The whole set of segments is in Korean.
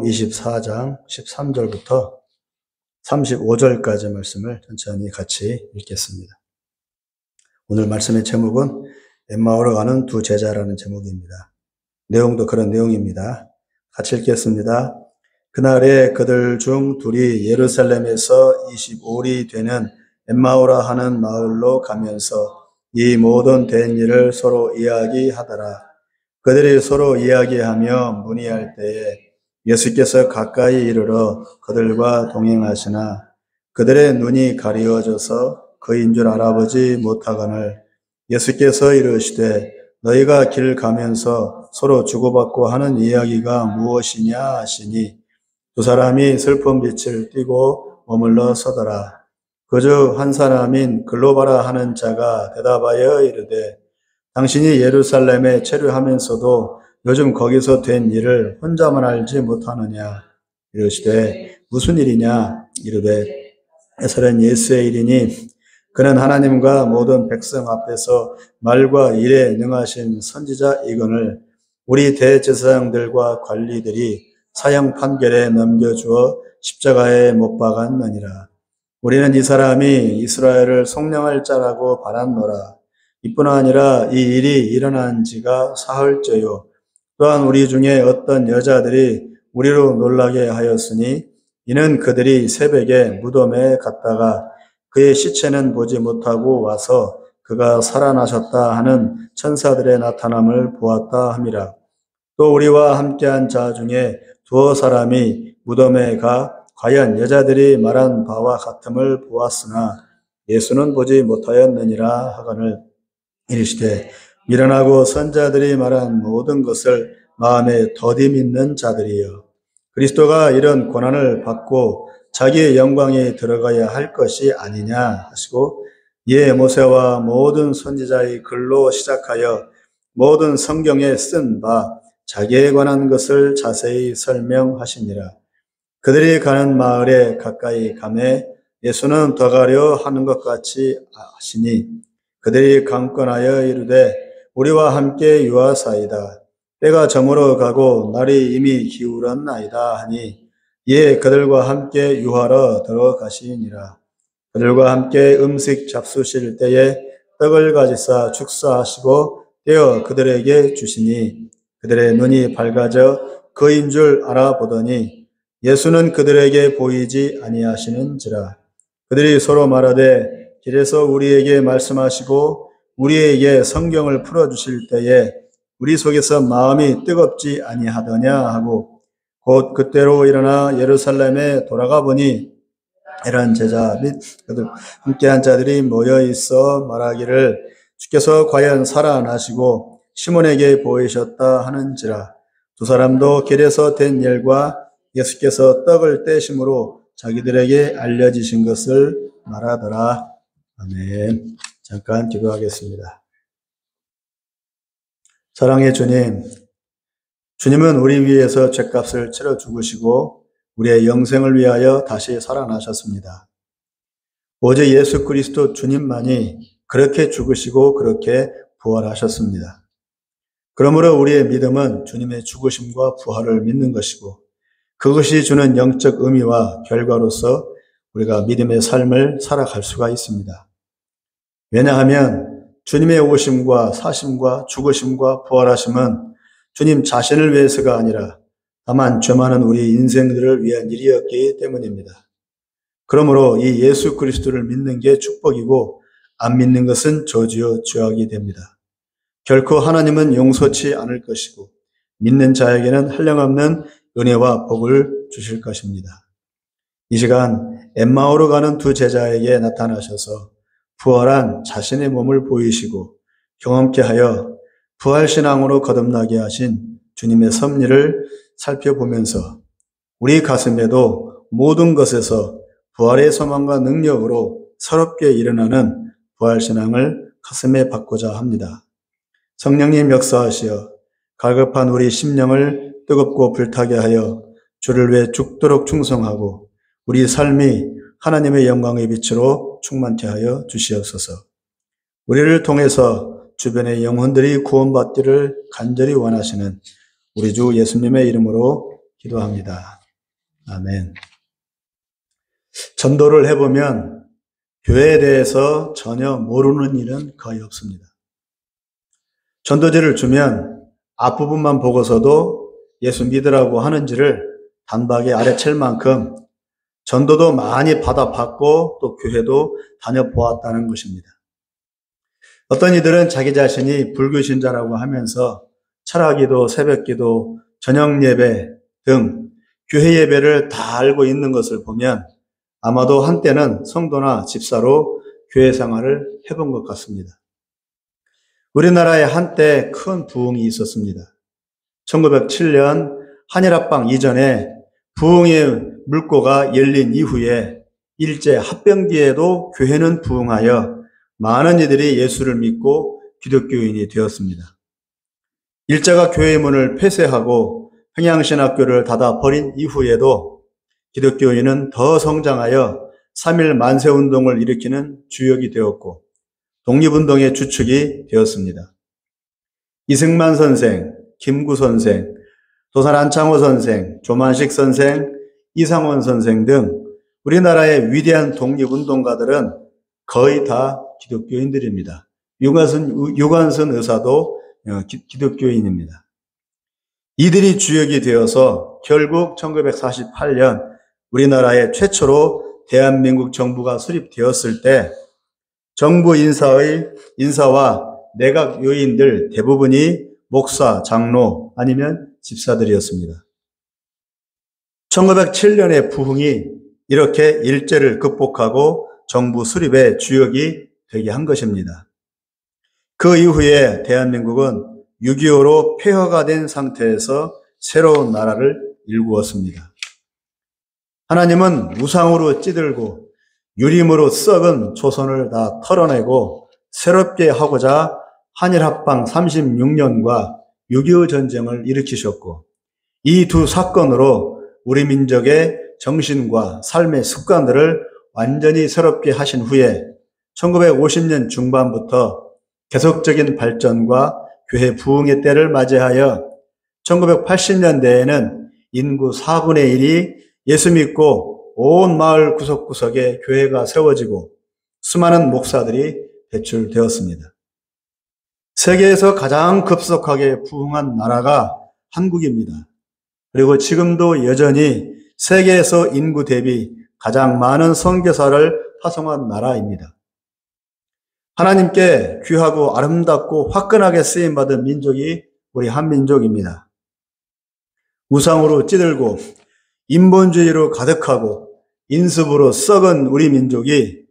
마태복음 24장 13절부터 35절까지 말씀을 천천히 같이 읽겠습니다. 오늘 말씀의 제목은 엠마오로 가는 두 제자라는 제목입니다. 내용도 그런 내용입니다. 같이 읽겠습니다. 그날에 그들 중 둘이 예루살렘에서 25리 되는 엠마오라 하는 마을로 가면서 이 모든 된 일을 서로 이야기하더라. 그들이 서로 이야기하며 문의할 때에 예수께서 가까이 이르러 그들과 동행하시나 그들의 눈이 가리워져서 그인 줄 알아보지 못하거늘 예수께서 이르시되 너희가 길 가면서 서로 주고받고 하는 이야기가 무엇이냐 하시니 두 사람이 슬픈 빛을 띠고 머물러 서더라. 그중 한 사람인 글로바라 하는 자가 대답하여 이르되 당신이 예루살렘에 체류하면서도 요즘 거기서 된 일을 혼자만 알지 못하느냐. 이르시되 무슨 일이냐. 이르되 에서는 예수의 일이니 그는 하나님과 모든 백성 앞에서 말과 일에 능하신 선지자이거늘 우리 대제사장들과 관리들이 사형 판결에 넘겨주어 십자가에 못 박았느니라. 우리는 이 사람이 이스라엘을 속량할 자라고 바랐노라. 이뿐 아니라 이 일이 일어난 지가 사흘째요. 또한 우리 중에 어떤 여자들이 우리로 놀라게 하였으니 이는 그들이 새벽에 무덤에 갔다가 그의 시체는 보지 못하고 와서 그가 살아나셨다 하는 천사들의 나타남을 보았다 함이라. 또 우리와 함께한 자 중에 두어 사람이 무덤에 가 과연 여자들이 말한 바와 같음을 보았으나 예수는 보지 못하였느니라 하거늘 이르시되 미련하고 선자들이 말한 모든 것을 마음에 더디 믿는 자들이여 그리스도가 이런 고난을 받고 자기의 영광에 들어가야 할 것이 아니냐 하시고 이에 모세와 모든 선지자의 글로 시작하여 모든 성경에 쓴 바 자기에 관한 것을 자세히 설명하시니라. 그들이 가는 마을에 가까이 가매 예수는 더 가려 하는 것 같이 하시니 그들이 강권하여 이르되 우리와 함께 유하사이다. 때가 저물어 가고 날이 이미 기울었나이다 하니 이에 그들과 함께 유하러 들어가시니라. 그들과 함께 음식 잡수실 때에 떡을 가지사 축사하시고 떼어 그들에게 주시니 그들의 눈이 밝아져 그인 줄 알아보더니 예수는 그들에게 보이지 아니하시는지라. 그들이 서로 말하되 길에서 우리에게 말씀하시고 우리에게 성경을 풀어주실 때에 우리 속에서 마음이 뜨겁지 아니하더냐 하고 곧 그때로 일어나 예루살렘에 돌아가 보니 이런 제자 및 그들 함께한 자들이 모여 있어 말하기를 주께서 과연 살아나시고 시몬에게 보이셨다 하는지라. 두 사람도 길에서 된 일과 예수께서 떡을 떼심으로 자기들에게 알려지신 것을 말하더라. 아멘. 잠깐 기도하겠습니다. 사랑의 주님, 주님은 우리 위해서 죗값을 치러 죽으시고 우리의 영생을 위하여 다시 살아나셨습니다. 오직 예수 그리스도 주님만이 그렇게 죽으시고 그렇게 부활하셨습니다. 그러므로 우리의 믿음은 주님의 죽으심과 부활을 믿는 것이고 그것이 주는 영적 의미와 결과로서 우리가 믿음의 삶을 살아갈 수가 있습니다. 왜냐하면 주님의 오심과 사심과 죽으심과 부활하심은 주님 자신을 위해서가 아니라 다만 죄 많은 우리 인생들을 위한 일이었기 때문입니다. 그러므로 이 예수 그리스도를 믿는 게 축복이고 안 믿는 것은 저주요 죄악이 됩니다. 결코 하나님은 용서치 않을 것이고 믿는 자에게는 한량없는 은혜와 복을 주실 것입니다. 이 시간 엠마오로 가는 두 제자에게 나타나셔서 부활한 자신의 몸을 보이시고 경험케 하여 부활신앙으로 거듭나게 하신 주님의 섭리를 살펴보면서 우리 가슴에도 모든 것에서 부활의 소망과 능력으로 새롭게 일어나는 부활신앙을 가슴에 받고자 합니다. 성령님 역사하시어 갈급한 우리 심령을 뜨겁고 불타게 하여 주를 위해 죽도록 충성하고 우리 삶이 하나님의 영광의 빛으로 충만케 하여 주시옵소서. 우리를 통해서 주변의 영혼들이 구원받기를 간절히 원하시는 우리 주 예수님의 이름으로 기도합니다. 아멘. 전도를 해보면 교회에 대해서 전혀 모르는 일은 거의 없습니다. 전도지를 주면 앞부분만 보고서도 예수 믿으라고 하는지를 단박에 알아챌 만큼 전도도 많이 받아봤고 또 교회도 다녀보았다는 것입니다. 어떤 이들은 자기 자신이 불교 신자라고 하면서 철학기도, 새벽기도, 저녁예배 등 교회 예배를 다 알고 있는 것을 보면 아마도 한때는 성도나 집사로 교회 생활을 해본 것 같습니다. 우리나라에 한때 큰 부흥이 있었습니다. 1907년 한일합방 이전에 부흥의 물꼬가 열린 이후에 일제 합병기에도 교회는 부흥하여 많은 이들이 예수를 믿고 기독교인이 되었습니다. 일제가 교회의 문을 폐쇄하고 평양신학교를 닫아버린 이후에도 기독교인은 더 성장하여 3.1 만세운동을 일으키는 주역이 되었고 독립운동의 주축이 되었습니다. 이승만 선생, 김구 선생, 도산 안창호 선생, 조만식 선생, 이상원 선생 등 우리나라의 위대한 독립운동가들은 거의 다 기독교인들입니다. 유관순 의사도 기독교인입니다. 이들이 주역이 되어서 결국 1948년 우리나라에 최초로 대한민국 정부가 수립되었을 때 정부 인사와 내각 요인들 대부분이 목사, 장로 아니면 집사들이었습니다. 1907년의 부흥이 이렇게 일제를 극복하고 정부 수립의 주역이 되게 한 것입니다. 그 이후에 대한민국은 6.25로 폐허가 된 상태에서 새로운 나라를 일구었습니다. 하나님은 우상으로 찌들고 유림으로 썩은 조선을 다 털어내고 새롭게 하고자 한일합방 36년과 6.25 전쟁을 일으키셨고 이 두 사건으로 우리 민족의 정신과 삶의 습관들을 완전히 새롭게 하신 후에 1950년 중반부터 계속적인 발전과 교회 부흥의 때를 맞이하여 1980년대에는 인구 4분의 1이 예수 믿고 온 마을 구석구석에 교회가 세워지고 수많은 목사들이 배출되었습니다. 세계에서 가장 급속하게 부흥한 나라가 한국입니다. 그리고 지금도 여전히 세계에서 인구 대비 가장 많은 선교사를 파송한 나라입니다. 하나님께 귀하고 아름답고 화끈하게 쓰임받은 민족이 우리 한민족입니다. 우상으로 찌들고 인본주의로 가득하고 인습으로 썩은 우리 민족이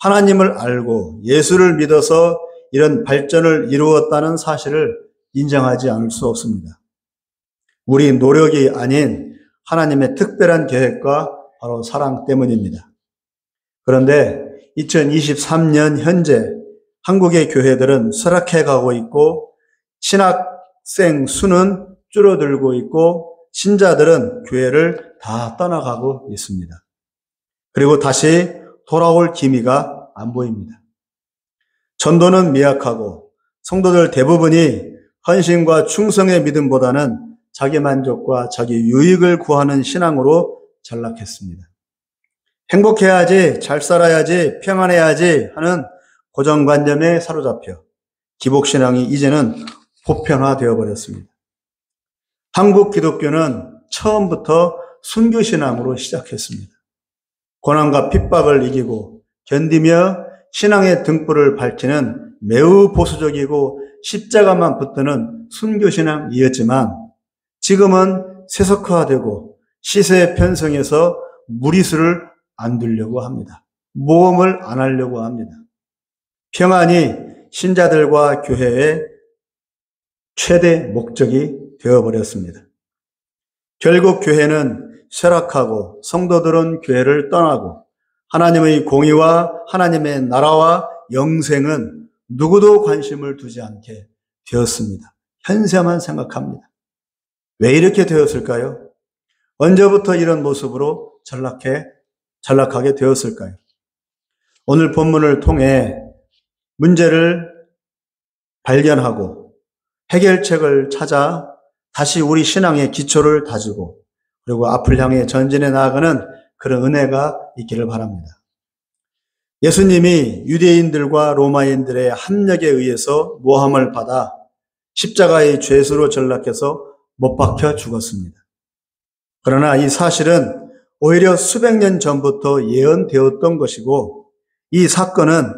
하나님을 알고 예수를 믿어서 이런 발전을 이루었다는 사실을 인정하지 않을 수 없습니다. 우리 노력이 아닌 하나님의 특별한 계획과 바로 사랑 때문입니다. 그런데 2023년 현재 한국의 교회들은 쇠락해 가고 있고 신학생 수는 줄어들고 있고 신자들은 교회를 다 떠나가고 있습니다. 그리고 다시 돌아올 기미가 안 보입니다. 전도는 미약하고 성도들 대부분이 헌신과 충성의 믿음보다는 자기 만족과 자기 유익을 구하는 신앙으로 전락했습니다. 행복해야지, 잘 살아야지, 평안해야지 하는 고정관념에 사로잡혀 기복신앙이 이제는 보편화되어 버렸습니다. 한국 기독교는 처음부터 순교신앙으로 시작했습니다. 고난과 핍박을 이기고 견디며 신앙의 등불을 밝히는 매우 보수적이고 십자가만 붙드는 순교신앙이었지만 지금은 세속화되고 시세에 편성해서 무리수를 안 두려고 합니다. 모험을 안 하려고 합니다. 평안이 신자들과 교회의 최대 목적이 되어버렸습니다. 결국 교회는 쇠락하고 성도들은 교회를 떠나고 하나님의 공의와 하나님의 나라와 영생은 누구도 관심을 두지 않게 되었습니다. 현세만 생각합니다. 왜 이렇게 되었을까요? 언제부터 이런 모습으로 전락하게 되었을까요? 오늘 본문을 통해 문제를 발견하고 해결책을 찾아 다시 우리 신앙의 기초를 다지고 그리고 앞을 향해 전진해 나아가는 그런 은혜가 있기를 바랍니다. 예수님이 유대인들과 로마인들의 합력에 의해서 모함을 받아 십자가의 죄수로 전락해서 못 박혀 죽었습니다. 그러나 이 사실은 오히려 수백 년 전부터 예언되었던 것이고, 이 사건은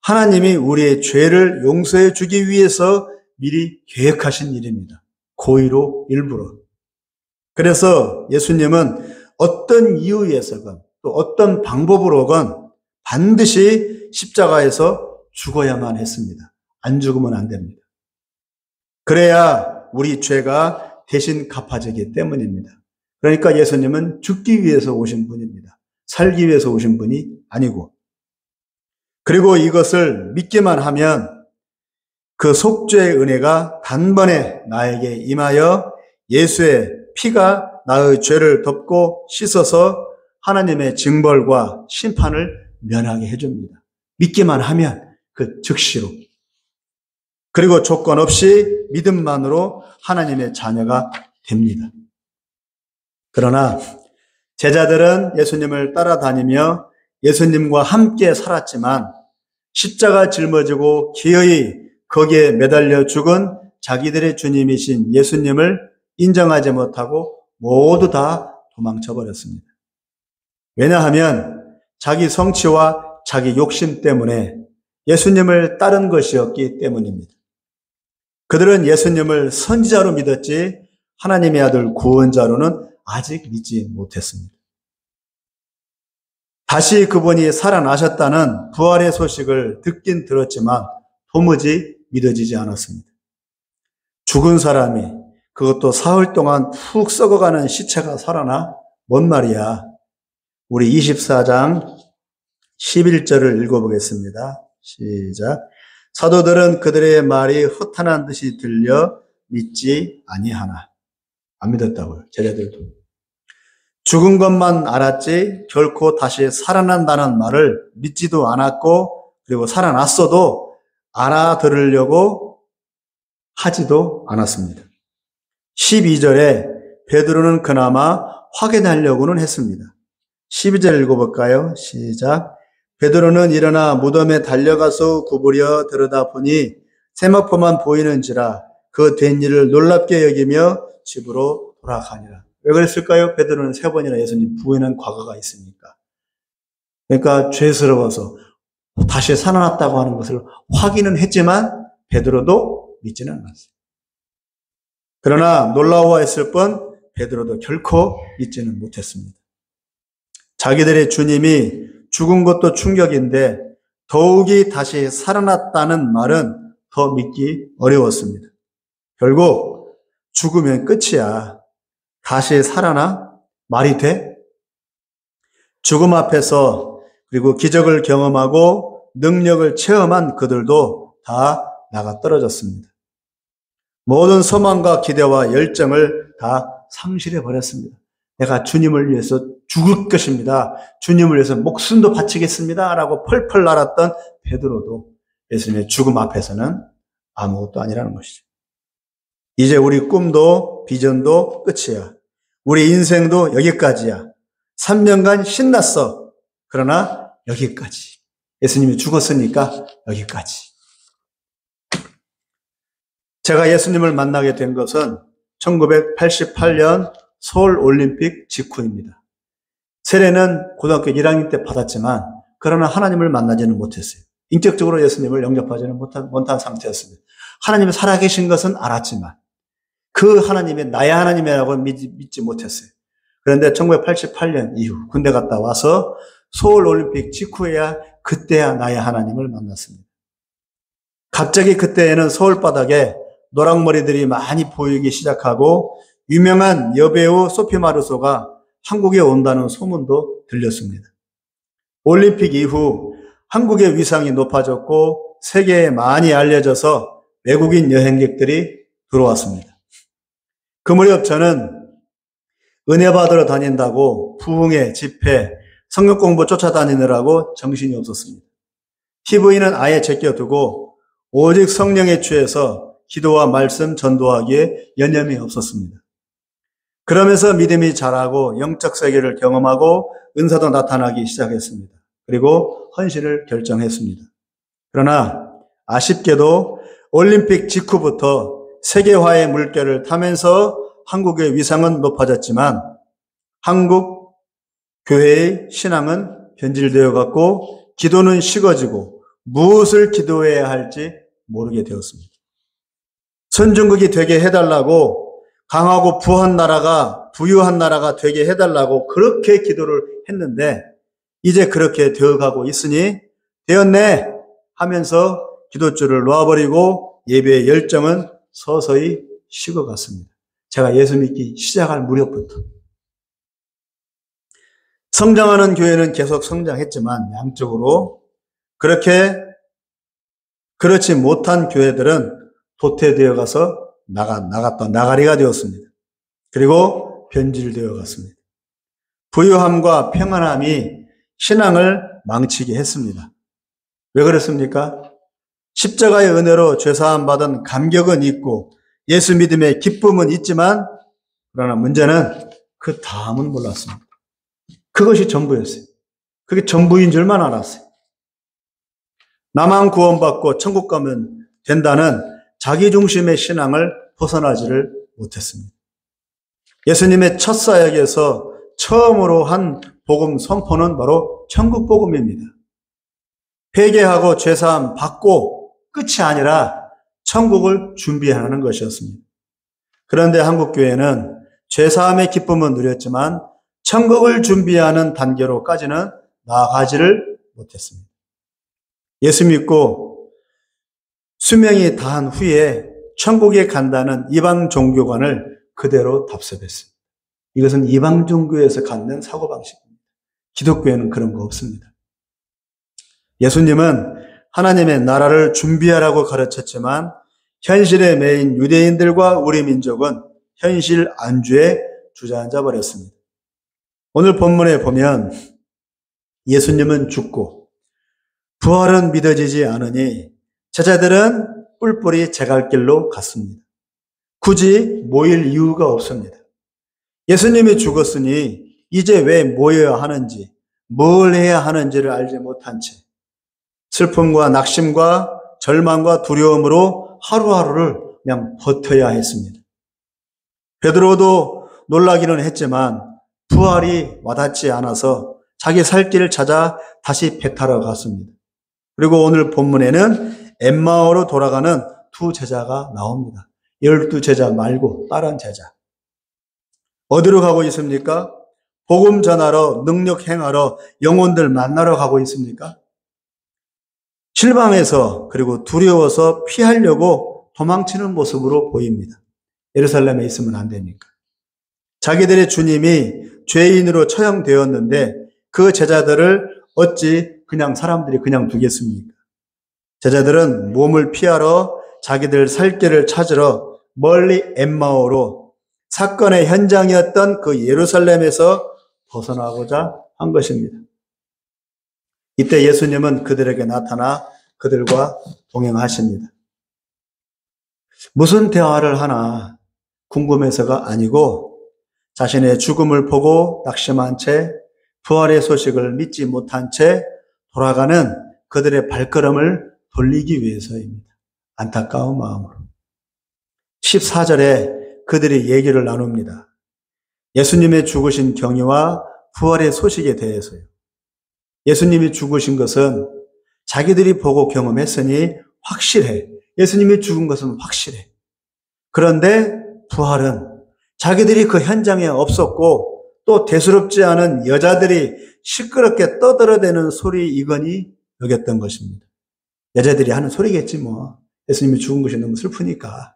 하나님이 우리의 죄를 용서해 주기 위해서 미리 계획하신 일입니다. 고의로, 일부러. 그래서 예수님은 어떤 이유에서건 또 어떤 방법으로건 반드시 십자가에서 죽어야만 했습니다. 안 죽으면 안 됩니다. 그래야 우리 죄가 대신 갚아지기 때문입니다. 그러니까 예수님은 죽기 위해서 오신 분입니다. 살기 위해서 오신 분이 아니고. 그리고 이것을 믿기만 하면 그 속죄의 은혜가 단번에 나에게 임하여 예수의 피가 나의 죄를 덮고 씻어서 하나님의 징벌과 심판을 면하게 해줍니다. 믿기만 하면 그 즉시로. 그리고 조건 없이 믿음만으로 하나님의 자녀가 됩니다. 그러나 제자들은 예수님을 따라다니며 예수님과 함께 살았지만 십자가 짊어지고 기어이 거기에 매달려 죽은 자기들의 주님이신 예수님을 인정하지 못하고 모두 다 도망쳐 버렸습니다. 왜냐하면 자기 성취와 자기 욕심 때문에 예수님을 따른 것이었기 때문입니다. 그들은 예수님을 선지자로 믿었지 하나님의 아들 구원자로는 아직 믿지 못했습니다. 다시 그분이 살아나셨다는 부활의 소식을 듣긴 들었지만 도무지 믿어지지 않았습니다. 죽은 사람이, 그것도 사흘 동안 푹 썩어가는 시체가 살아나? 뭔 말이야? 우리 24장 11절을 읽어보겠습니다. 시작. 사도들은 그들의 말이 허탄한 듯이 들려 믿지 아니하나. 안 믿었다고요, 제자들도. 죽은 것만 알았지 결코 다시 살아난다는 말을 믿지도 않았고, 그리고 살아났어도 알아들으려고 하지도 않았습니다. 12절에 베드로는 그나마 확인하려고는 했습니다. 12절 읽어볼까요? 시작. 베드로는 일어나 무덤에 달려가서 구부려 들여다보니 세마포만 보이는지라 그 된 일을 놀랍게 여기며 집으로 돌아가니라. 왜 그랬을까요? 베드로는 3번이나 예수님 부인한 과거가 있으니까. 그러니까 죄스러워서 다시 살아났다고 하는 것을 확인은 했지만 베드로도 믿지는 않았어요. 그러나 놀라워했을 뿐 베드로도 결코 믿지는 못했습니다. 자기들의 주님이 죽은 것도 충격인데 더욱이 다시 살아났다는 말은 더 믿기 어려웠습니다. 결국 죽으면 끝이야. 다시 살아나? 말이 돼? 죽음 앞에서 그리고 기적을 경험하고 능력을 체험한 그들도 다 나가 떨어졌습니다. 모든 소망과 기대와 열정을 다 상실해 버렸습니다. 내가 주님을 위해서 죽을 것입니다. 주님을 위해서 목숨도 바치겠습니다. 라고 펄펄 날았던 베드로도 예수님의 죽음 앞에서는 아무것도 아니라는 것이죠. 이제 우리 꿈도 비전도 끝이야. 우리 인생도 여기까지야. 3년간 신났어. 그러나 여기까지. 예수님이 죽었으니까 여기까지. 제가 예수님을 만나게 된 것은 1988년 서울올림픽 직후입니다. 세례는 고등학교 1학년 때 받았지만 그러나 하나님을 만나지는 못했어요. 인격적으로 예수님을 영접하지는 못한 상태였습니다. 하나님이 살아계신 것은 알았지만 그 하나님이 나의 하나님이라고 믿지 못했어요. 그런데 1988년 이후 군대 갔다 와서 서울올림픽 직후에야 그때야 나의 하나님을 만났습니다. 갑자기 그때에는 서울바닥에 노랑머리들이 많이 보이기 시작하고 유명한 여배우 소피 마르소가 한국에 온다는 소문도 들렸습니다. 올림픽 이후 한국의 위상이 높아졌고 세계에 많이 알려져서 외국인 여행객들이 들어왔습니다. 그 무렵 저는 은혜 받으러 다닌다고 부흥회, 집회, 성경 공부 쫓아다니느라고 정신이 없었습니다. TV는 아예 제껴두고 오직 성령에 취해서 기도와 말씀 전도하기에 여념이 없었습니다. 그러면서 믿음이 자라고 영적 세계를 경험하고 은사도 나타나기 시작했습니다. 그리고 헌신을 결정했습니다. 그러나 아쉽게도 올림픽 직후부터 세계화의 물결을 타면서 한국의 위상은 높아졌지만 한국 교회의 신앙은 변질되어 갔고 기도는 식어지고 무엇을 기도해야 할지 모르게 되었습니다. 선진국이 되게 해달라고 강하고 부유한 나라가 되게 해달라고 그렇게 기도를 했는데 이제 그렇게 되어가고 있으니 되었네 하면서 기도줄을 놓아버리고 예배의 열정은 서서히 식어갔습니다. 제가 예수 믿기 시작할 무렵부터. 성장하는 교회는 계속 성장했지만 양적으로 그렇지 못한 교회들은 도태되어 가서 나가리가 되었습니다. 그리고 변질되어 갔습니다. 부유함과 평안함이 신앙을 망치게 했습니다. 왜 그렇습니까? 십자가의 은혜로 죄사함 받은 감격은 있고 예수 믿음의 기쁨은 있지만 그러나 문제는 그 다음은 몰랐습니다. 그것이 전부였어요. 그게 전부인 줄만 알았어요. 나만 구원받고 천국 가면 된다는 자기중심의 신앙을 벗어나지를 못했습니다. 예수님의 첫 사역에서 처음으로 한 복음 선포는 바로 천국 복음입니다. 회개하고 죄사함 받고 끝이 아니라 천국을 준비하는 것이었습니다. 그런데 한국교회는 죄사함의 기쁨은 누렸지만 천국을 준비하는 단계로까지는 나아가지를 못했습니다. 예수 믿고 수명이 다한 후에 천국에 간다는 이방 종교관을 그대로 답습했습니다. 이것은 이방 종교에서 갖는 사고방식입니다. 기독교에는 그런 거 없습니다. 예수님은 하나님의 나라를 준비하라고 가르쳤지만 현실에 매인 유대인들과 우리 민족은 현실 안주에 주저앉아 버렸습니다. 오늘 본문에 보면 예수님은 죽고 부활은 믿어지지 않으니 제자들은 뿔뿔이 제갈길로 갔습니다. 굳이 모일 이유가 없습니다. 예수님이 죽었으니 이제 왜 모여야 하는지, 뭘 해야 하는지를 알지 못한 채 슬픔과 낙심과 절망과 두려움으로 하루하루를 그냥 버텨야 했습니다. 베드로도 놀라기는 했지만 부활이 와닿지 않아서 자기 살 길을 찾아 다시 배 타러 갔습니다. 그리고 오늘 본문에는 엠마오로 돌아가는 두 제자가 나옵니다. 12제자 말고 다른 제자. 어디로 가고 있습니까? 복음 전하러, 능력 행하러, 영혼들 만나러 가고 있습니까? 실망해서 그리고 두려워서 피하려고 도망치는 모습으로 보입니다. 예루살렘에 있으면 안 되니까. 자기들의 주님이 죄인으로 처형되었는데 그 제자들을 어찌 그냥 사람들이 그냥 두겠습니까? 제자들은 몸을 피하러 자기들 살 길을 찾으러 멀리 엠마오로 사건의 현장이었던 그 예루살렘에서 벗어나고자 한 것입니다. 이때 예수님은 그들에게 나타나 그들과 동행하십니다. 무슨 대화를 하나 궁금해서가 아니고 자신의 죽음을 보고 낙심한 채 부활의 소식을 믿지 못한 채 돌아가는 그들의 발걸음을 돌리기 위해서입니다. 안타까운 마음으로. 14절에 그들이 얘기를 나눕니다. 예수님의 죽으신 경위와 부활의 소식에 대해서요. 예수님이 죽으신 것은 자기들이 보고 경험했으니 확실해. 예수님이 죽은 것은 확실해. 그런데 부활은 자기들이 그 현장에 없었고 또 대수롭지 않은 여자들이 시끄럽게 떠들어대는 소리이거니 여겼던 것입니다. 여자들이 하는 소리겠지 뭐. 예수님이 죽은 것이 너무 슬프니까.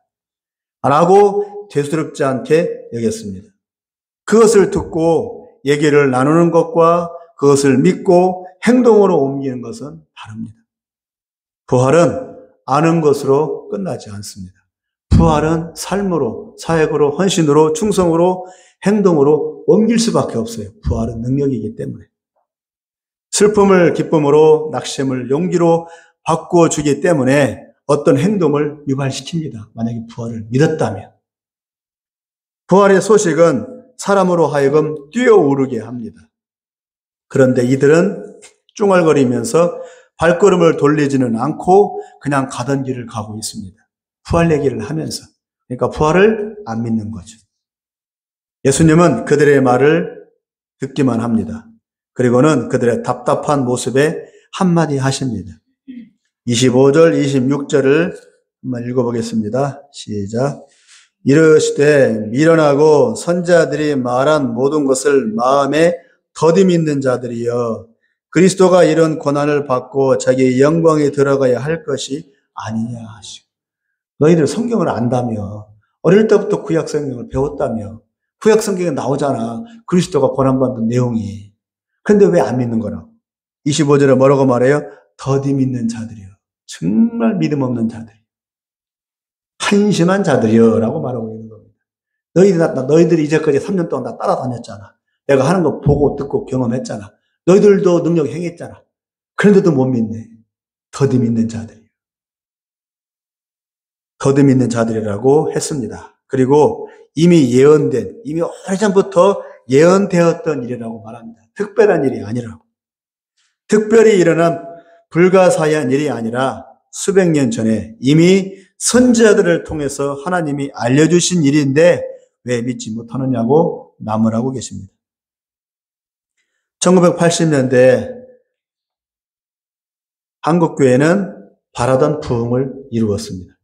라고 대수롭지 않게 여겼습니다. 그것을 듣고 얘기를 나누는 것과 그것을 믿고 행동으로 옮기는 것은 다릅니다. 부활은 아는 것으로 끝나지 않습니다. 부활은 삶으로, 사역으로, 헌신으로, 충성으로, 행동으로 옮길 수밖에 없어요. 부활은 능력이기 때문에. 슬픔을 기쁨으로, 낙심을 용기로 바꾸어 주기 때문에 어떤 행동을 유발시킵니다. 만약에 부활을 믿었다면. 부활의 소식은 사람으로 하여금 뛰어오르게 합니다. 그런데 이들은 쭝얼거리면서 발걸음을 돌리지는 않고 그냥 가던 길을 가고 있습니다. 부활 얘기를 하면서. 그러니까 부활을 안 믿는 거죠. 예수님은 그들의 말을 듣기만 합니다. 그리고는 그들의 답답한 모습에 한마디 하십니다. 25절, 26절을 한번 읽어보겠습니다. 시작. 이르시되 미련하고 선자들이 말한 모든 것을 마음에 더디 믿는 자들이여 그리스도가 이런 고난을 받고 자기의 영광에 들어가야 할 것이 아니냐 하시고 너희들 성경을 안다며 어릴 때부터 구약 성경을 배웠다며 구약 성경에 나오잖아. 그리스도가 고난받는 내용이. 그런데 왜 안 믿는 거라고? 25절에 뭐라고 말해요? 더디 믿는 자들이요. 정말 믿음 없는 자들이요. 한심한 자들이요. 라고 말하고 있는 겁니다. 너희들이 이제까지 3년 동안 나 따라다녔잖아. 내가 하는 거 보고 듣고 경험했잖아. 너희들도 능력 행했잖아. 그런데도 못 믿네. 더디 믿는 자들이요. 더디 믿는 자들이라고 했습니다. 그리고 이미 오래전부터 예언되었던 일이라고 말합니다. 특별한 일이 아니라고. 특별히 일어난 불가사의한 일이 아니라 수백 년 전에 이미 선지자들을 통해서 하나님이 알려주신 일인데 왜 믿지 못하느냐고 나무라고 계십니다. 1980년대 한국교회는 바라던 부흥을 이루었습니다.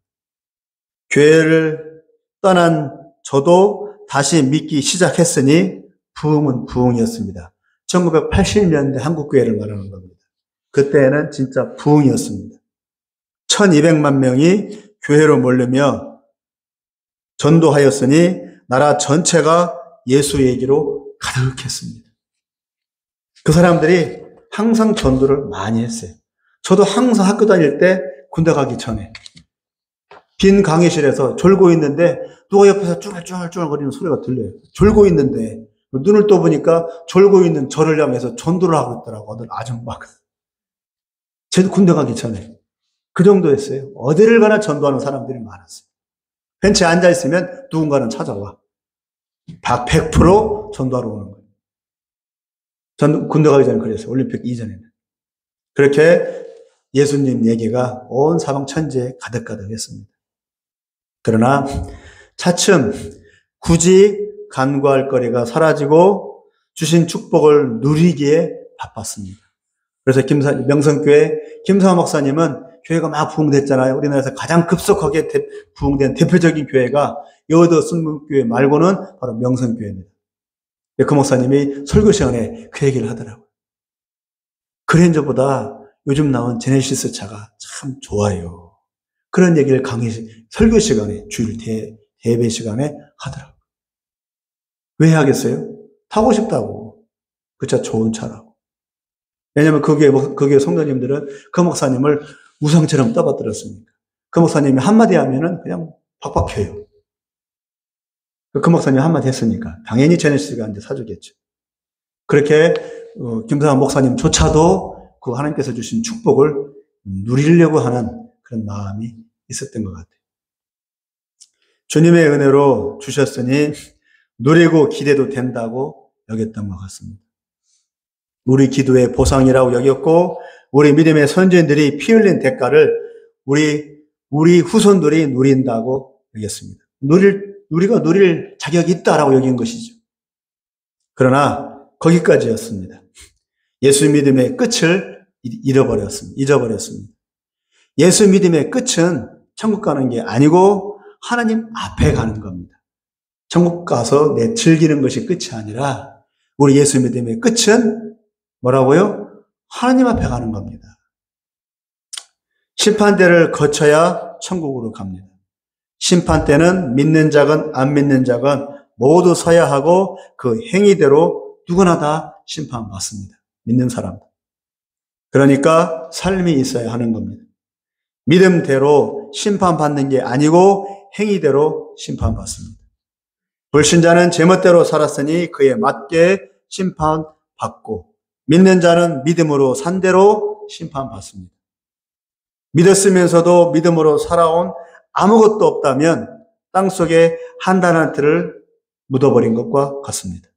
교회를 떠난 저도 다시 믿기 시작했으니 부흥은 부흥이었습니다. 1980년대 한국교회를 말하는 겁니다. 그때는 진짜 부흥이었습니다. 1200만 명이 교회로 몰리며 전도하였으니 나라 전체가 예수 얘기로 가득했습니다. 그 사람들이 항상 전도를 많이 했어요. 저도 항상 학교 다닐 때 군대 가기 전에 빈 강의실에서 졸고 있는데 누가 옆에서 쭈글쭈글쭈글거리는 소리가 들려요. 졸고 있는데 눈을 떠보니까 졸고 있는 저를 향해서 전도를 하고 있더라고. 어떤 아줌마가. 저도 군대 가기 전에 그 정도였어요. 어디를 가나 전도하는 사람들이 많았어요. 벤치에 앉아있으면 누군가는 찾아와. 100% 전도하러 오는 거예요. 전 군대 가기 전에 그랬어요. 올림픽 이전에는. 그렇게 예수님 얘기가 온 사방 천지에 가득가득했습니다. 그러나 차츰 굳이 간구할 거리가 사라지고 주신 축복을 누리기에 바빴습니다. 그래서 명성교회 김상화 목사님은 교회가 막 부흥됐잖아요. 우리나라에서 가장 급속하게 부흥된 대표적인 교회가 여의도 순문교회 말고는 바로 명성교회입니다. 그 목사님이 설교 시간에 그 얘기를 하더라고요. 그랜저보다 요즘 나온 제네시스 차가 참 좋아요. 그런 얘기를 설교 시간에, 주일 예배 시간에 하더라고요. 왜 하겠어요? 타고 싶다고. 그 차 좋은 차라고. 왜냐하면 그 교회 성도님들은 그 목사님을 우상처럼 떠받들었으니까. 그 목사님이 한마디 하면은 그냥 박박해요. 그 목사님 한마디 했으니까. 당연히 제네시스가 이제 사주겠죠. 그렇게, 김상환 목사님조차도 그 하나님께서 주신 축복을 누리려고 하는 그런 마음이 있었던 것 같아요. 주님의 은혜로 주셨으니 누리고 기대도 된다고 여겼던 것 같습니다. 우리 기도의 보상이라고 여겼고 우리 믿음의 선지자들이 피 흘린 대가를 우리 후손들이 누린다고 여겼습니다. 우리가 누릴 자격이 있다라고 여긴 것이죠. 그러나 거기까지였습니다. 예수 믿음의 끝을 잊어버렸습니다. 예수 믿음의 끝은 천국 가는 게 아니고 하나님 앞에 가는 겁니다. 천국 가서 즐기는 것이 끝이 아니라 우리 예수 믿음의 끝은 뭐라고요? 하나님 앞에 가는 겁니다. 심판대를 거쳐야 천국으로 갑니다. 심판대는 믿는 자건 안 믿는 자건 모두 서야 하고 그 행위대로 누구나 다 심판받습니다. 믿는 사람. 그러니까 삶이 있어야 하는 겁니다. 믿음대로 심판받는 게 아니고 행위대로 심판받습니다. 불신자는 제멋대로 살았으니 그에 맞게 심판받고 믿는 자는 믿음으로 산 대로 심판받습니다. 믿었으면서도 믿음으로 살아온 아무것도 없다면 땅속에 한 단한 틀을 묻어버린 것과 같습니다.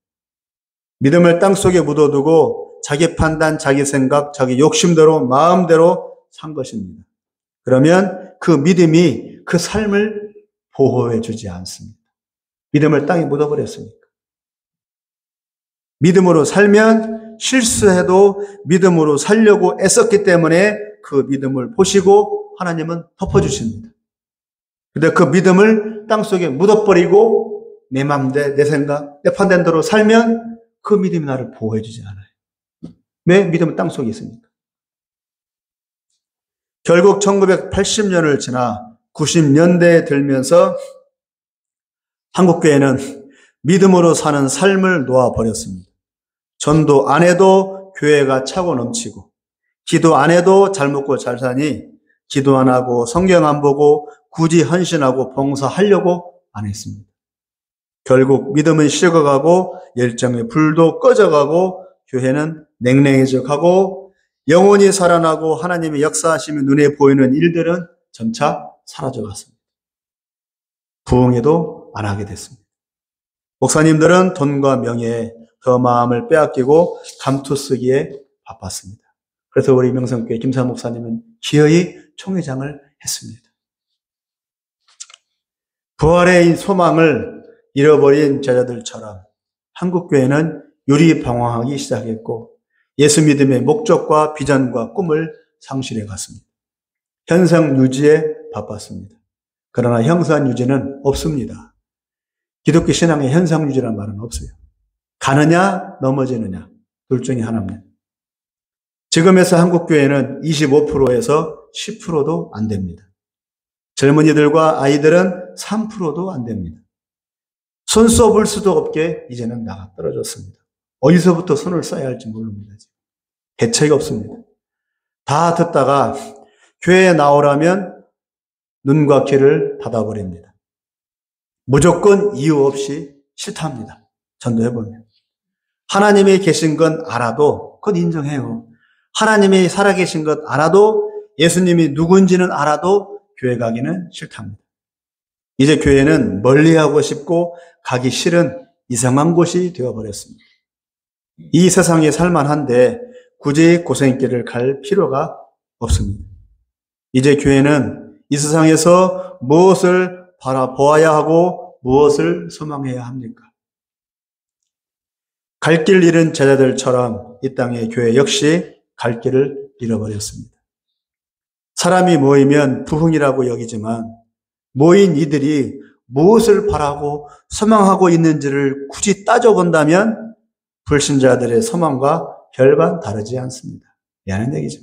믿음을 땅속에 묻어두고 자기 판단, 자기 생각, 자기 욕심대로 마음대로 산 것입니다. 그러면 그 믿음이 그 삶을 보호해 주지 않습니다. 믿음을 땅에 묻어버렸으니까. 믿음으로 살면 실수해도 믿음으로 살려고 애썼기 때문에 그 믿음을 보시고 하나님은 덮어주십니다. 근데 그 믿음을 땅속에 묻어버리고 내 맘대, 내 생각, 내 판단대로 살면 그 믿음이 나를 보호해주지 않아요. 왜? 믿음은 땅속에 있으니까. 결국 1980년을 지나 90년대에 들면서 한국교회는 믿음으로 사는 삶을 놓아버렸습니다. 전도 안 해도 교회가 차고 넘치고, 기도 안 해도 잘 먹고 잘 사니 기도 안 하고 성경 안 보고 굳이 헌신하고 봉사하려고 안 했습니다. 결국 믿음은 식어가고 열정의 불도 꺼져가고 교회는 냉랭해져 가고 영혼이 살아나고 하나님의 역사하심이 눈에 보이는 일들은 점차 사라져 갔습니다. 부흥회도 안 하게 됐습니다. 목사님들은 돈과 명예에 더 마음을 빼앗기고 감투쓰기에 바빴습니다. 그래서 우리 명성교회 김사 목사님은 기어이 총회장을 했습니다. 부활의 소망을 잃어버린 제자들처럼 한국교회는 유리방황하기 시작했고 예수 믿음의 목적과 비전과 꿈을 상실해 갔습니다. 현상 유지에 바빴습니다. 그러나 형상 유지는 없습니다. 기독교 신앙의 현상 유지라는 말은 없어요. 가느냐 넘어지느냐 둘 중에 하나입니다. 지금에서 한국교회는 25%에서 10%도 안 됩니다. 젊은이들과 아이들은 3%도 안 됩니다. 손 써볼 수도 없게 이제는 나가 떨어졌습니다. 어디서부터 손을 써야 할지 모릅니다. 대책이 없습니다. 다 듣다가 교회에 나오라면 눈과 귀를 닫아버립니다. 무조건 이유 없이 싫답니다. 전도해보면. 하나님이 계신 건 알아도 그건 인정해요. 하나님이 살아계신 것 알아도 예수님이 누군지는 알아도 교회 가기는 싫답니다. 이제 교회는 멀리하고 싶고 가기 싫은 이상한 곳이 되어버렸습니다. 이 세상에 살만한데 굳이 고생길을 갈 필요가 없습니다. 이제 교회는 이 세상에서 무엇을 바라보아야 하고 무엇을 소망해야 합니까? 갈 길 잃은 제자들처럼 이 땅의 교회 역시 갈 길을 잃어버렸습니다. 사람이 모이면 부흥이라고 여기지만 모인 이들이 무엇을 바라고 소망하고 있는지를 굳이 따져본다면 불신자들의 소망과 별반 다르지 않습니다. 미안한 얘기죠.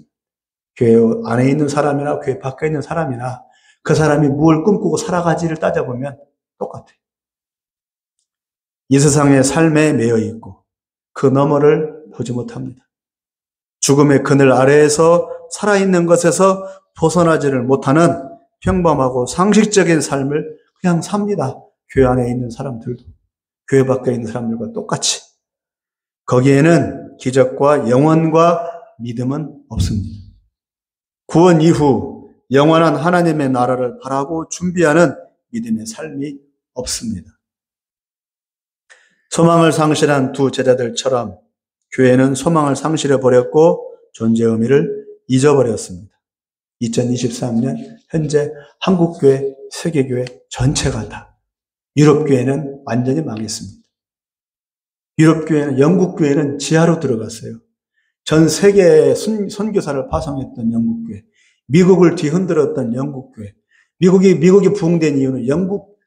교회 안에 있는 사람이나 교회 밖에 있는 사람이나 그 사람이 무엇을 꿈꾸고 살아가지를 따져보면 똑같아요. 이 세상의 삶에 매여 있고 그 너머를 보지 못합니다. 죽음의 그늘 아래에서 살아있는 것에서 벗어나지를 못하는 평범하고 상식적인 삶을 그냥 삽니다. 교회 안에 있는 사람들도 교회 밖에 있는 사람들과 똑같이. 거기에는 기적과 영원과 믿음은 없습니다. 구원 이후 영원한 하나님의 나라를 바라고 준비하는 믿음의 삶이 없습니다. 소망을 상실한 두 제자들처럼 교회는 소망을 상실해버렸고 존재 의미를 잊어버렸습니다. 2023년 현재 한국교회, 세계교회 전체가 다 유럽교회는 완전히 망했습니다. 유럽교회는 영국교회는 지하로 들어갔어요. 전 세계에 선교사를 파송했던 영국교회, 미국을 뒤흔들었던 영국교회, 미국이 부흥된 이유는 영국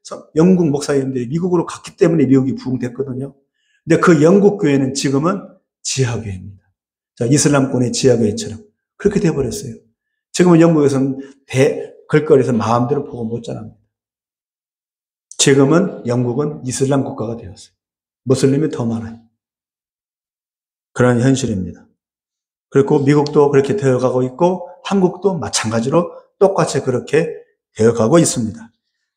목사님들이 미국으로 갔기 때문에 미국이 부흥됐거든요. 근데 그 영국교회는 지금은 지하교회입니다. 자, 이슬람권의 지하교회처럼 그렇게 돼버렸어요. 지금은 영국에서는 길거리에서 마음대로 보고 못 자랍니다. 지금은 영국은 이슬람 국가가 되었어요. 무슬림이 더 많아요. 그런 현실입니다. 그리고 미국도 그렇게 되어가고 있고 한국도 마찬가지로 똑같이 그렇게 되어가고 있습니다.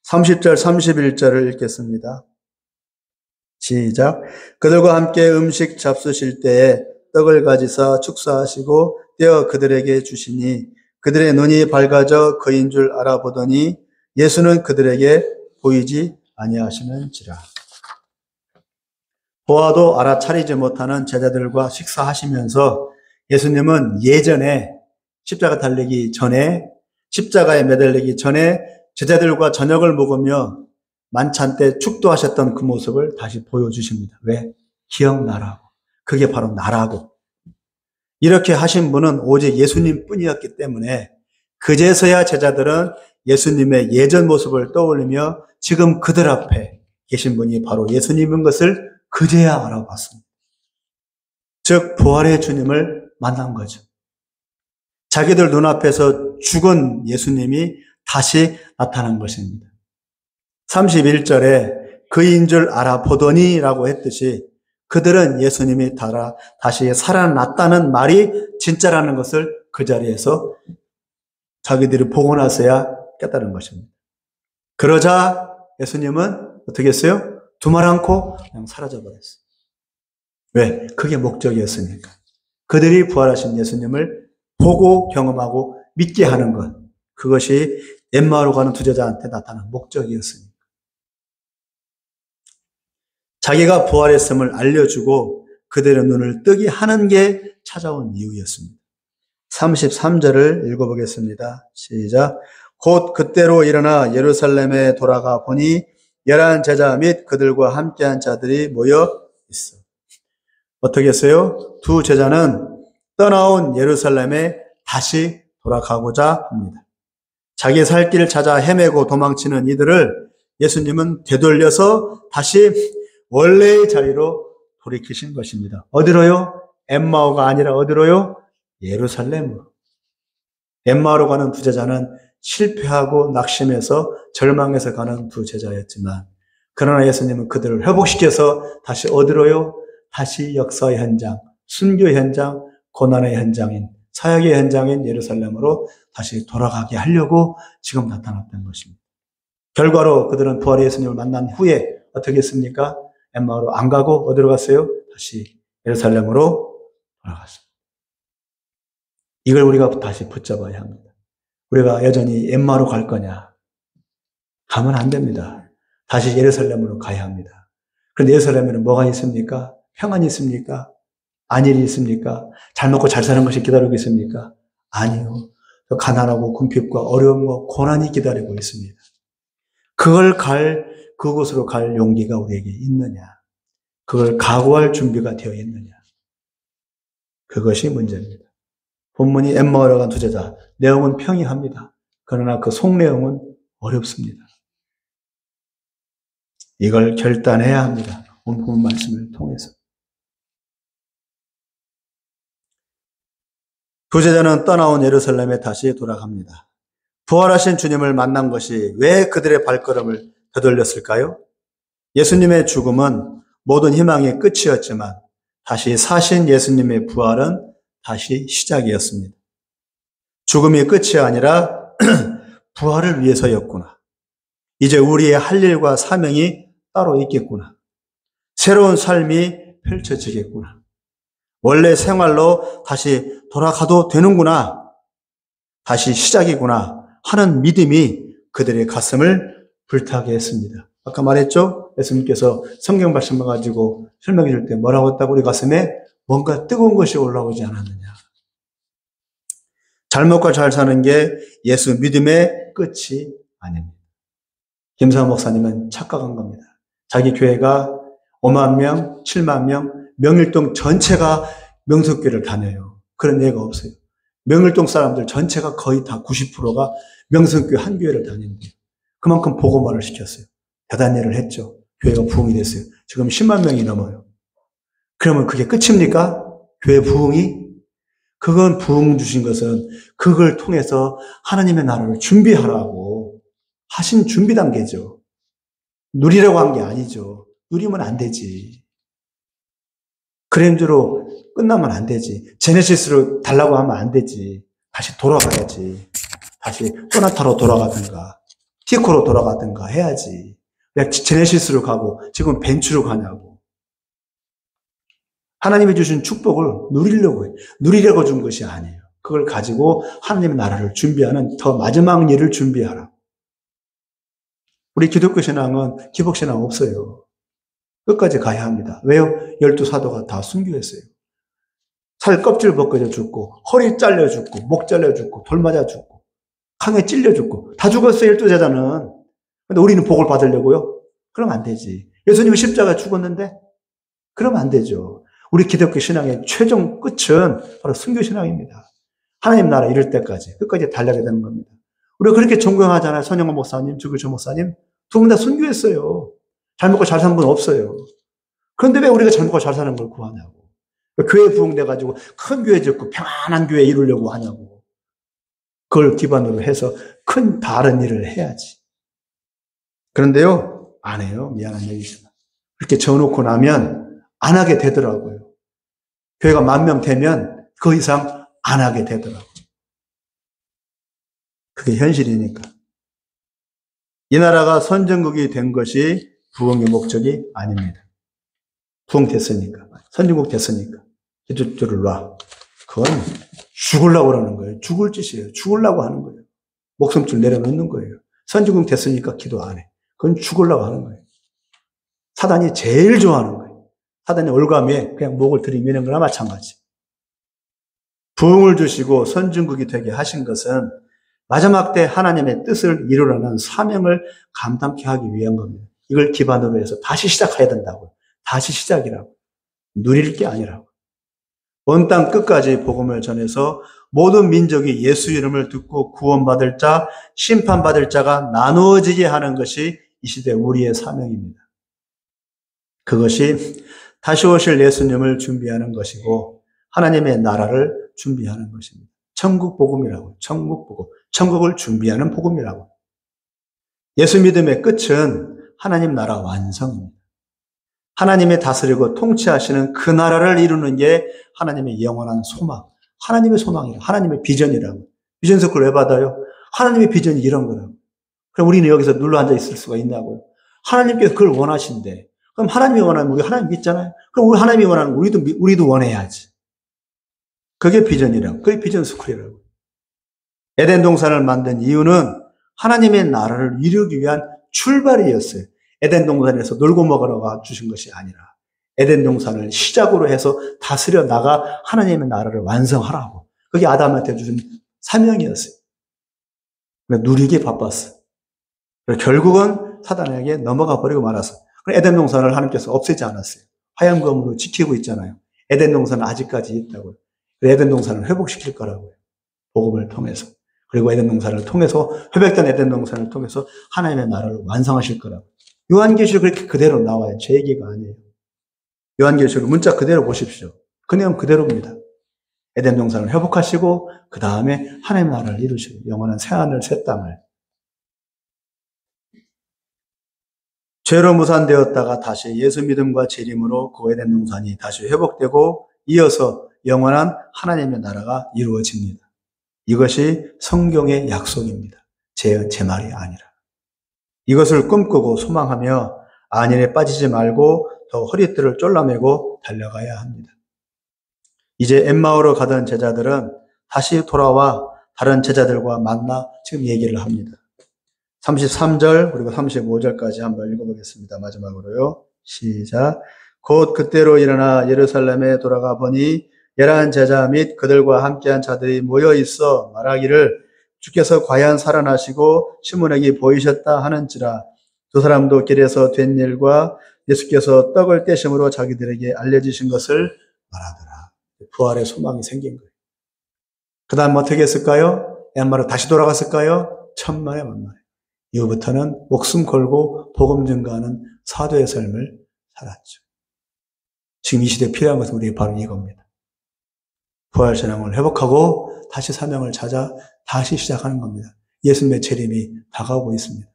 30절, 31절을 읽겠습니다. 시작. 그들과 함께 음식 잡수실 때에 떡을 가지사 축사하시고 떼어 그들에게 주시니 그들의 눈이 밝아져 그인 줄 알아보더니 예수는 그들에게 보이지 아니하시는지라. 보아도 알아차리지 못하는 제자들과 식사하시면서 예수님은 예전에 십자가 달리기 전에, 십자가에 매달리기 전에 제자들과 저녁을 먹으며 만찬 때 축도하셨던 그 모습을 다시 보여주십니다. 왜? 기억나라고. 그게 바로 나라고. 이렇게 하신 분은 오직 예수님 뿐이었기 때문에 그제서야 제자들은 예수님의 예전 모습을 떠올리며 지금 그들 앞에 계신 분이 바로 예수님인 것을 그제야 알아봤습니다. 즉 부활의 주님을 만난 거죠. 자기들 눈앞에서 죽은 예수님이 다시 나타난 것입니다. 31절에 그인 줄 알아보더니 라고 했듯이 그들은 예수님이 다시 살아났다는 말이 진짜라는 것을 그 자리에서 자기들이 보고 나서야 깨달은 것입니다. 그러자 예수님은 어떻게 했어요? 두말 않고 그냥 사라져버렸어요. 왜? 그게 목적이었으니까. 그들이 부활하신 예수님을 보고 경험하고 믿게 하는 것. 그것이 엠마오로 가는 두 제자한테 나타난 목적이었으니까. 자기가 부활했음을 알려주고 그들의 눈을 뜨게 하는 게 찾아온 이유였습니다. 33절을 읽어보겠습니다. 시작. 곧 그때로 일어나 예루살렘에 돌아가 보니 11 제자 및 그들과 함께한 자들이 모여 있어. 어떻게 했어요? 두 제자는 떠나온 예루살렘에 다시 돌아가고자 합니다. 자기 살 길을 찾아 헤매고 도망치는 이들을 예수님은 되돌려서 다시 원래의 자리로 돌이키신 것입니다. 어디로요? 엠마오가 아니라 어디로요? 예루살렘으로. 엠마오로 가는 두 제자는 실패하고 낙심해서 절망해서 가는 두 제자였지만 그러나 예수님은 그들을 회복시켜서 다시 어디로요? 다시 역사의 현장, 순교 현장, 고난의 현장인 사역의 현장인 예루살렘으로 다시 돌아가게 하려고 지금 나타났던 것입니다. 결과로 그들은 부활의 예수님을 만난 후에 어떻게 했습니까? 엠마오로 안 가고 어디로 갔어요? 다시 예루살렘으로 돌아갔습니다. 이걸 우리가 다시 붙잡아야 합니다. 우리가 여전히 엠마오로 갈 거냐? 가면 안 됩니다. 다시 예루살렘으로 가야 합니다. 그런데 예루살렘에는 뭐가 있습니까? 평안이 있습니까? 안일이 있습니까? 잘 먹고 잘 사는 것이 기다리고 있습니까? 아니요. 가난하고 궁핍과 어려움과 고난이 기다리고 있습니다. 그곳으로 갈 용기가 우리에게 있느냐? 그걸 각오할 준비가 되어 있느냐? 그것이 문제입니다. 본문이 엠마오로 간 두 제자. 내용은 평이합니다. 그러나 그 속내용은 어렵습니다. 이걸 결단해야 합니다. 오늘 본 말씀을 통해서. 두 제자는 떠나온 예루살렘에 다시 돌아갑니다. 부활하신 주님을 만난 것이 왜 그들의 발걸음을 되돌렸을까요? 예수님의 죽음은 모든 희망의 끝이었지만 다시 사신 예수님의 부활은 다시 시작이었습니다. 죽음이 끝이 아니라 부활을 위해서였구나. 이제 우리의 할 일과 사명이 따로 있겠구나. 새로운 삶이 펼쳐지겠구나. 원래 생활로 다시 돌아가도 되는구나. 다시 시작이구나 하는 믿음이 그들의 가슴을 불타게 했습니다. 아까 말했죠? 예수님께서 성경 말씀을 가지고 설명해 줄 때 뭐라고 했다고? 우리 가슴에 뭔가 뜨거운 것이 올라오지 않았느냐. 잘 먹고 잘 사는 게 예수 믿음의 끝이 아닙니다. 김사원 목사님은 착각한 겁니다. 자기 교회가 5만 명, 7만 명, 명일동 전체가 명석교회를 다녀요. 그런 예가 없어요. 명일동 사람들 전체가 거의 다 90%가 명석교회 한 교회를 다닌대요. 그만큼 복음화를 시켰어요. 대단한 일을 했죠. 교회가 부흥이 됐어요. 지금 10만 명이 넘어요. 그러면 그게 끝입니까? 교회 부흥이? 그건 부흥 주신 것은 그걸 통해서 하나님의 나라를 준비하라고 하신 준비 단계죠. 누리라고 한 게 아니죠. 누리면 안 되지. 그랜저로 끝나면 안 되지. 제네시스로 달라고 하면 안 되지. 다시 돌아가야지. 다시 소나타로 돌아가든가 티코로 돌아가든가 해야지. 왜 제네시스로 가고 지금 벤츠로 가냐고. 하나님이 주신 축복을 누리려고 해요. 누리려고 준 것이 아니에요. 그걸 가지고 하나님의 나라를 준비하는 더 마지막 일을 준비하라. 우리 기독교 신앙은 기복 신앙 없어요. 끝까지 가야 합니다. 왜요? 12사도가 다 순교했어요. 살 껍질 벗겨져 죽고, 허리 잘려 죽고, 목 잘려 죽고, 돌 맞아 죽고, 강에 찔려 죽고, 다 죽었어요, 12제자는. 근데 우리는 복을 받으려고요? 그러면 안 되지. 예수님이 십자가에 죽었는데? 그러면 안 되죠. 우리 기독교 신앙의 최종 끝은 바로 순교신앙입니다. 하나님 나라 이룰 때까지, 끝까지 달려야 되는 겁니다. 우리가 그렇게 존경하잖아요. 선영호 목사님, 주교조 목사님. 두 분 다 순교했어요. 잘 먹고 잘 산 분 없어요. 그런데 왜 우리가 잘 먹고 잘 사는 걸 구하냐고. 교회 부흥돼가지고 큰 교회 짓고 평안한 교회 이루려고 하냐고. 그걸 기반으로 해서 큰 다른 일을 해야지. 그런데요, 안 해요. 미안한 얘기지만. 그렇게 져놓고 나면 안 하게 되더라고요. 교회가 10,000명 되면 그 이상 안 하게 되더라고요. 그게 현실이니까. 이 나라가 선진국이 된 것이 부흥의 목적이 아닙니다. 부흥됐으니까. 선진국 됐으니까. 기독교를 놔. 그건 죽으려고 그러는 거예요. 죽을 짓이에요. 죽으려고 하는 거예요. 목숨줄 내려놓는 거예요. 선진국 됐으니까 기도 안 해. 그건 죽으려고 하는 거예요. 사단이 제일 좋아하는 거예요. 사단이 올가미에 그냥 목을 들이미는 거나 마찬가지. 부흥을 주시고 선진국이 되게 하신 것은 마지막 때 하나님의 뜻을 이루려는 사명을 감당케 하기 위한 겁니다. 이걸 기반으로 해서 다시 시작해야 된다고요. 다시 시작이라고. 누릴 게 아니라고. 온 땅 끝까지 복음을 전해서 모든 민족이 예수 이름을 듣고 구원받을 자, 심판받을 자가 나누어지게 하는 것이 이 시대 우리의 사명입니다. 그것이 다시 오실 예수님을 준비하는 것이고 하나님의 나라를 준비하는 것입니다. 천국 복음이라고. 천국 복음. 천국을 준비하는 복음이라고. 예수 믿음의 끝은 하나님 나라 완성입니다. 하나님이 다스리고 통치하시는 그 나라를 이루는 게 하나님의 영원한 소망. 하나님의 소망이라고. 하나님의 비전이라고. 비전 스쿨 왜 받아요? 하나님의 비전이 이런 거라고. 그럼 우리는 여기서 눌러 앉아 있을 수가 있냐고요. 하나님께서 그걸 원하신대. 그럼 하나님이 원하면 우리 하나님 믿잖아요. 그럼 우리 하나님이 원하는 우리도 원해야지. 그게 비전이라고. 그게 비전 스쿨이라고. 에덴 동산을 만든 이유는 하나님의 나라를 이루기 위한 출발이었어요. 에덴 동산에서 놀고 먹으러 주신 것이 아니라 에덴 동산을 시작으로 해서 다스려 나가 하나님의 나라를 완성하라고. 그게 아담한테 주신 사명이었어요. 누리기 바빴어요. 결국은 사단에게 넘어가 버리고 말았어요. 에덴 동산을 하나님께서 없애지 않았어요. 화양검으로 지키고 있잖아요. 에덴 동산은 아직까지 있다고요. 에덴 동산을 회복시킬 거라고요. 복음을 통해서. 그리고 에덴 동산을 통해서, 회복된 에덴 동산을 통해서 하나님의 나라를 완성하실 거라고. 요한계시록 그렇게 그대로 나와요. 제 얘기가 아니에요. 요한계시록 문자 그대로 보십시오. 그 내용 그대로입니다. 에덴 동산을 회복하시고 그 다음에 하나님의 나라를 이루시고 영원한 새하늘 새 땅을. 죄로 무산되었다가 다시 예수 믿음과 재림으로 그 에덴 동산이 다시 회복되고 이어서 영원한 하나님의 나라가 이루어집니다. 이것이 성경의 약속입니다. 제 말이 아니라. 이것을 꿈꾸고 소망하며 안일에 빠지지 말고 더 허리띠를 쫄라매고 달려가야 합니다. 이제 엠마오로 가던 제자들은 다시 돌아와 다른 제자들과 만나 지금 얘기를 합니다. 33절 그리고 35절까지 한번 읽어보겠습니다. 마지막으로요. 시작. 곧 그때로 일어나 예루살렘에 돌아가 보니 11 제자 및 그들과 함께한 자들이 모여 있어 말하기를 주께서 과연 살아나시고 시몬에게 보이셨다 하는지라. 두 사람도 길에서 된 일과 예수께서 떡을 떼심으로 자기들에게 알려주신 것을 말하더라. 부활의 소망이 생긴 거예요. 그 다음 어떻게 했을까요? 엠마로 다시 돌아갔을까요? 천만에 만만해. 이후부터는 목숨 걸고 복음 증거하는 사도의 삶을 살았죠. 지금 이 시대에 필요한 것은 우리에게 바로 이겁니다. 부활 신앙을 회복하고 다시 사명을 찾아 다시 시작하는 겁니다. 예수님의 재림이 다가오고 있습니다.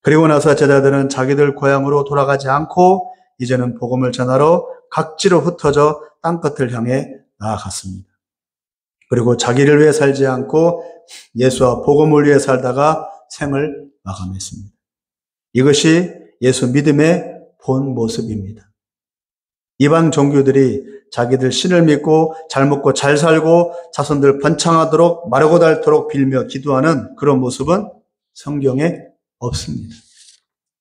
그리고 나서 제자들은 자기들 고향으로 돌아가지 않고 이제는 복음을 전하러 각지로 흩어져 땅끝을 향해 나아갔습니다. 그리고 자기를 위해 살지 않고 예수와 복음을 위해 살다가 생을 마감했습니다. 이것이 예수 믿음의 본 모습입니다. 이방 종교들이 자기들 신을 믿고 잘 먹고 잘 살고 자손들 번창하도록 마르고 닳도록 빌며 기도하는 그런 모습은 성경에 없습니다.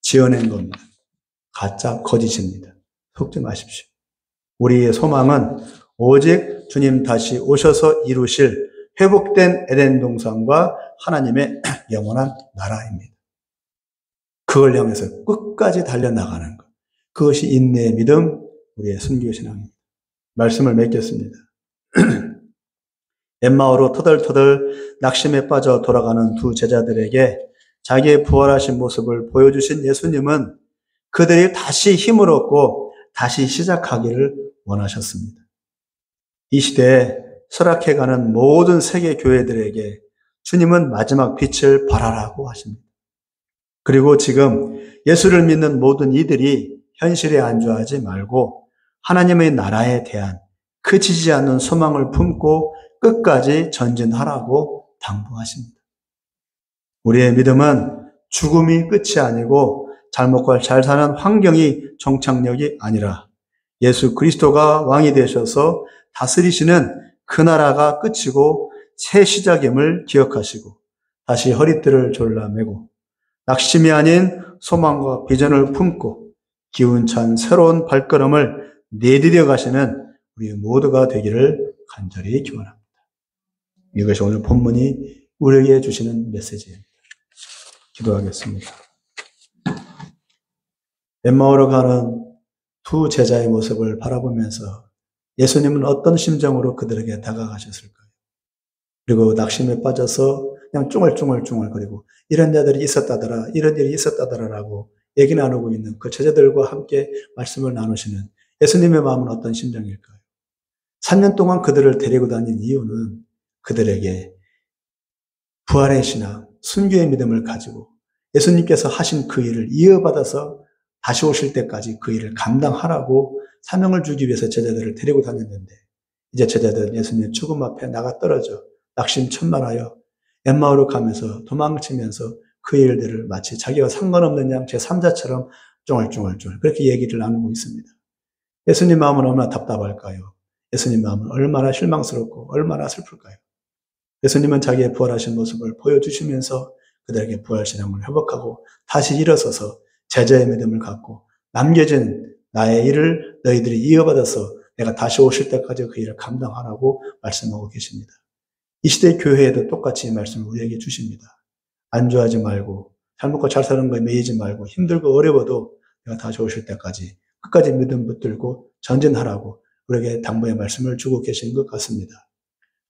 지어낸 겁니다. 가짜 거짓입니다. 속지 마십시오. 우리의 소망은 오직 주님 다시 오셔서 이루실 회복된 에덴 동산과 하나님의 영원한 나라입니다. 그걸 향해서 끝까지 달려나가는 것. 그것이 인내의 믿음, 우리의 순교 신앙입니다. 말씀을 맺겠습니다. 엠마오로 터덜터덜 낙심에 빠져 돌아가는 두 제자들에게 자기의 부활하신 모습을 보여주신 예수님은 그들이 다시 힘을 얻고 다시 시작하기를 원하셨습니다. 이 시대에 설악해가는 모든 세계 교회들에게 주님은 마지막 빛을 발하라고 하십니다. 그리고 지금 예수를 믿는 모든 이들이 현실에 안주하지 말고 하나님의 나라에 대한 그치지 않는 소망을 품고 끝까지 전진하라고 당부하십니다. 우리의 믿음은 죽음이 끝이 아니고 잘 먹고 잘 사는 환경이 종착역이 아니라 예수 그리스도가 왕이 되셔서 다스리시는 그 나라가 끝이고 새 시작임을 기억하시고 다시 허리띠를 졸라매고 낙심이 아닌 소망과 비전을 품고 기운찬 새로운 발걸음을 내디뎌 가시는 우리 모두가 되기를 간절히 기원합니다. 이것이 오늘 본문이 우리에게 주시는 메시지입니다. 기도하겠습니다. 엠마오로 가는 두 제자의 모습을 바라보면서 예수님은 어떤 심정으로 그들에게 다가가셨을까요? 그리고 낙심에 빠져서 그냥 쭝얼쭝얼거리고 이런 자들이 있었다더라, 이런 일이 있었다더라라고 얘기 나누고 있는 그 제자들과 함께 말씀을 나누시는 예수님의 마음은 어떤 심정일까요? 3년 동안 그들을 데리고 다닌 이유는 그들에게 부활의 신앙, 순교의 믿음을 가지고 예수님께서 하신 그 일을 이어받아서 다시 오실 때까지 그 일을 감당하라고 사명을 주기 위해서 제자들을 데리고 다녔는데 이제 제자들은 예수님의 죽음 앞에 나가 떨어져 낙심천만하여 엠마오로 가면서 도망치면서 그 일들을 마치 자기와 상관없는 양 제3자처럼 쫑알쫑알쫑알 그렇게 얘기를 나누고 있습니다. 예수님 마음은 얼마나 답답할까요? 예수님 마음은 얼마나 실망스럽고 얼마나 슬플까요? 예수님은 자기의 부활하신 모습을 보여주시면서 그들에게 부활신앙을 회복하고 다시 일어서서 제자의 믿음을 갖고 남겨진 나의 일을 너희들이 이어받아서 내가 다시 오실 때까지 그 일을 감당하라고 말씀하고 계십니다. 이 시대 교회에도 똑같이 이 말씀을 우리에게 주십니다. 안주하지 말고 잘 먹고 잘 사는 거에 매이지 말고 힘들고 어려워도 내가 다시 오실 때까지 끝까지 믿음 붙들고 전진하라고 우리에게 당부의 말씀을 주고 계신 것 같습니다.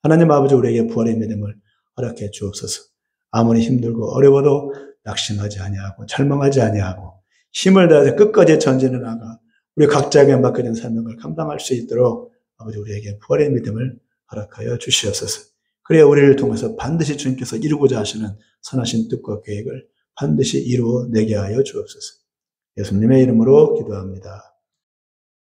하나님 아버지 우리에게 부활의 믿음을 허락해 주옵소서. 아무리 힘들고 어려워도 낙심하지 아니하고 절망하지 아니하고 힘을 다해서 끝까지 전진해 나가 우리 각자에게 맡겨진 사명을 감당할 수 있도록 아버지 우리에게 부활의 믿음을 허락하여 주시옵소서. 그래야 우리를 통해서 반드시 주님께서 이루고자 하시는 선하신 뜻과 계획을 반드시 이루어내게 하여 주옵소서. 예수님의 이름으로 기도합니다.